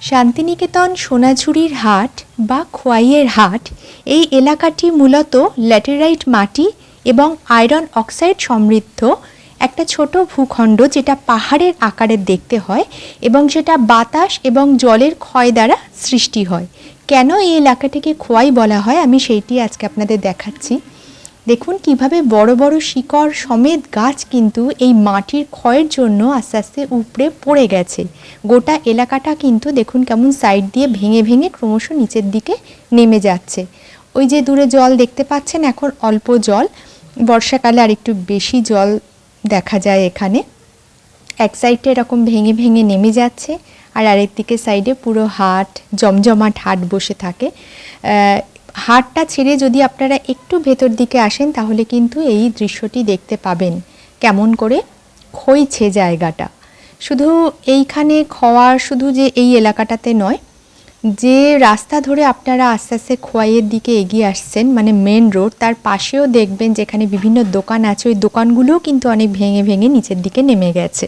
শান্তিনিকেতন সোনাঝুরির হাট বা খোয়াইয়ের হাট এই এলাকাটি মূলত ল্যাটেরাইট মাটি এবং আয়রন অক্সাইড সমৃদ্ধ একটা ছোট ভূখণ্ড, যেটা পাহাড়ের আকারের দেখতে হয় এবং যেটা বাতাস এবং জলের ক্ষয় দ্বারা সৃষ্টি হয়। কেন এই এলাকাটিকে খোয়াই বলা হয় আমি সেইটি আজকে আপনাদের দেখাচ্ছি। দেখুন কিভাবে বড় বড় শিকড় সমেত গাছ কিন্তু এই মাটির ক্ষয়ের জন্য আস্তে আস্তে উপড়ে পড়ে গেছে। গোটা এলাকাটা কিন্তু দেখুন কেমন সাইড দিয়ে ভেঙে ভেঙে ক্রমশ নিচের দিকে নেমে যাচ্ছে। ওই যে দূরে জল দেখতে পাচ্ছেন, এখন অল্প জল, বর্ষাকালে আর একটু বেশি জল দেখা যায় এখানে। এক সাইডে এরকম ভেঙে ভেঙে নেমে যাচ্ছে আর আরেক দিকে সাইডে পুরো হাট, জমজমাট হাট বসে থাকে। হাটটা ছেড়ে যদি আপনারা একটু ভেতর দিকে আসেন তাহলে কিন্তু এই দৃশ্যটি দেখতে পাবেন, কেমন করে ক্ষয়ছে জায়গাটা। শুধু এইখানে খোয়ার শুধু যে এই এলাকাটাতে নয়, যে রাস্তা ধরে আপনারা আস্তে আস্তে খোয়াইয়ের দিকে এগিয়ে আসছেন মানে মেন রোড, তার পাশেও দেখবেন যেখানে বিভিন্ন দোকান আছে, ওই দোকানগুলোও কিন্তু অনেক ভেঙে ভেঙে নিচের দিকে নেমে গেছে।